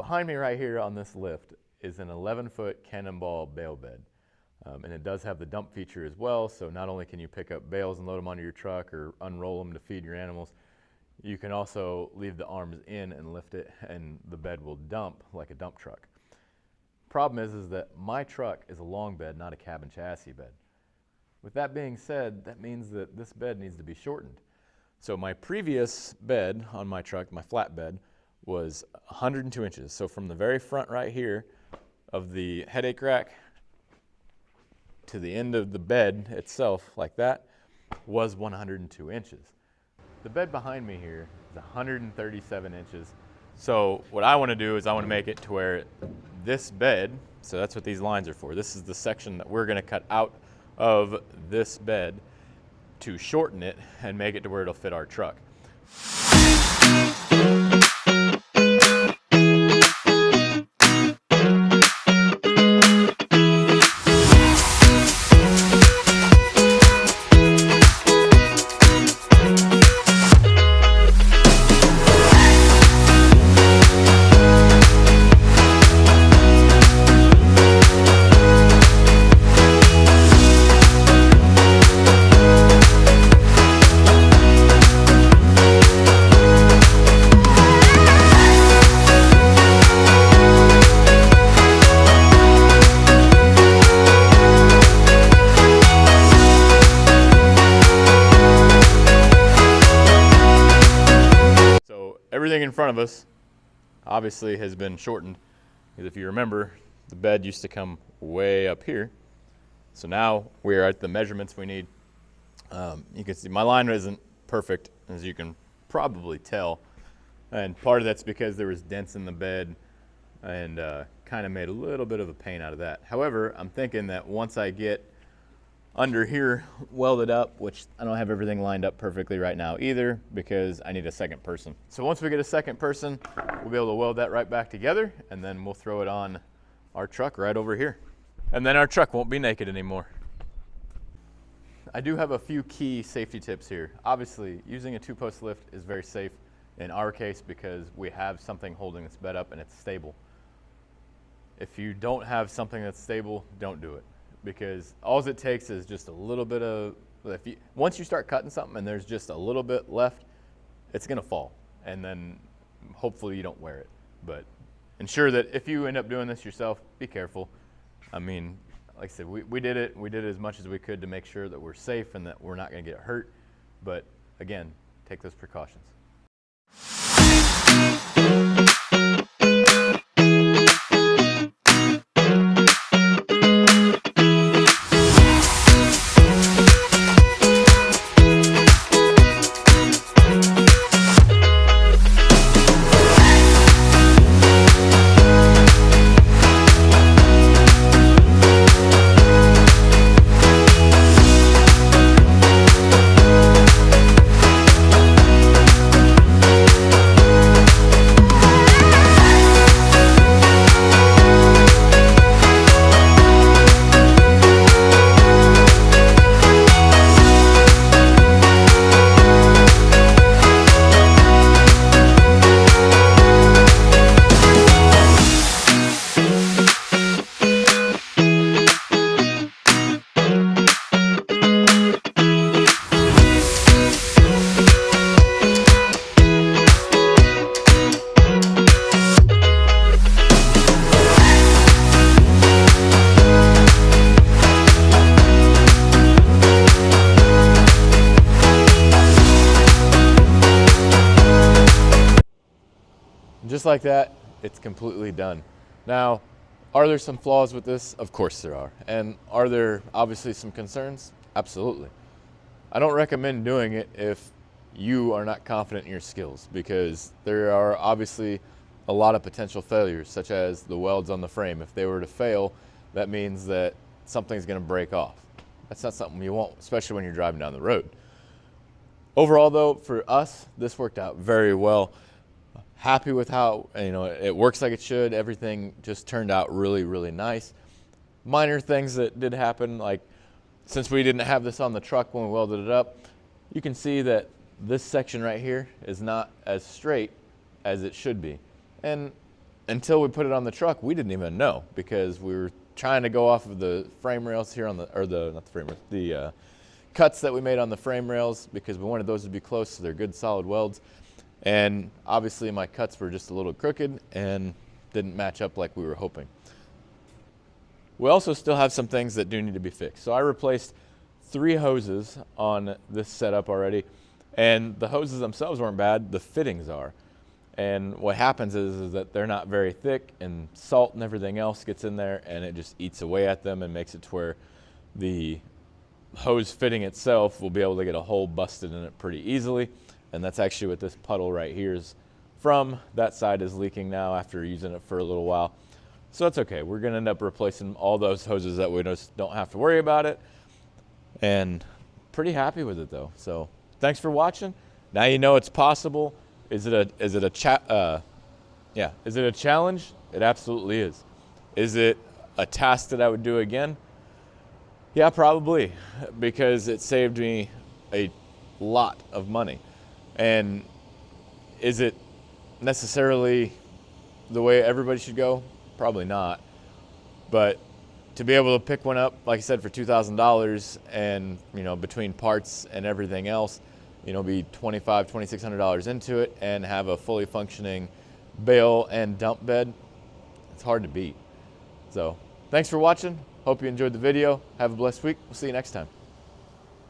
Behind me right here on this lift is an 11-foot cannonball bale bed. And it does have the dump feature as well, so not only can you pick up bales and load them onto your truck or unroll them to feed your animals, you can also leave the arms in and lift it, and the bed will dump like a dump truck. Problem is that my truck is a long bed, not a cab and chassis bed. With that being said, that means that this bed needs to be shortened. So my previous bed on my truck, my flat bed, was 102 inches. So from the very front right here of the headache rack to the end of the bed itself, like that, was 102 inches. The bed behind me here is 137 inches. So what I want to do is I want to make it to where this bed, so that's what these lines are for. This is the section that we're going to cut out of this bed to shorten it and make it to where it'll fit our truck. Everything in front of us obviously has been shortened, because if you remember, the bed used to come way up here. So now we are at the measurements we need. You can see my line isn't perfect, as you can probably tell, and part of that's because there was dents in the bed and kind of made a little bit of a pain out of that. However, I'm thinking that once I get under here welded up, which I don't have everything lined up perfectly right now either, because I need a second person. So once we get a second person, we'll be able to weld that right back together, and then we'll throw it on our truck right over here. And then our truck won't be naked anymore. I do have a few key safety tips here. Obviously, using a 2-post lift is very safe in our case because we have something holding this bed up and it's stable. If you don't have something that's stable, don't do it, because all it takes is just a little bit of, once you start cutting something and there's just a little bit left, it's gonna fall, and then hopefully you don't wear it. But ensure that if you end up doing this yourself, be careful. I mean, like I said, we did it as much as we could to make sure that we're safe and that we're not gonna get hurt. But again, take those precautions. Just like that, it's completely done. Now, are there some flaws with this? Of course there are. And are there obviously some concerns? Absolutely. I don't recommend doing it if you are not confident in your skills, because there are obviously a lot of potential failures, such as the welds on the frame. If they were to fail, that means that something's going to break off. That's not something you want, especially when you're driving down the road. Overall though, for us, this worked out very well. Happy with how, it works like it should. Everything just turned out really, really nice. Minor things that did happen, like since we didn't have this on the truck when we welded it up, you can see that this section right here is not as straight as it should be. And until we put it on the truck, we didn't even know, because we were trying to go off of the frame rails here on the, or the, not the frame rails, the cuts that we made on the frame rails, because we wanted those to be close so they're good solid welds. And obviously my cuts were just a little crooked and didn't match up like we were hoping. We also still have some things that do need to be fixed. So I replaced 3 hoses on this setup already, and the hoses themselves weren't bad, the fittings are. And what happens is that they're not very thick, and salt and everything else gets in there and it just eats away at them and makes it to where the hose fitting itself will be able to get a hole busted in it pretty easily. And that's actually what this puddle right here is from. That side is leaking now after using it for a little while. So that's okay. We're gonna end up replacing all those hoses that we just don't have to worry about it. And pretty happy with it though. So thanks for watching. Now you know it's possible. Is it a challenge? It absolutely is. Is it a task that I would do again? Yeah, probably, because it saved me a lot of money. And is it necessarily the way everybody should go? Probably not. But to be able to pick one up, like I said, for $2,000, and you know, between parts and everything else, you know, be $2,500, $2,600 into it, and have a fully functioning bale and dump bed, it's hard to beat. So thanks for watching. Hope you enjoyed the video. Have a blessed week. We'll see you next time.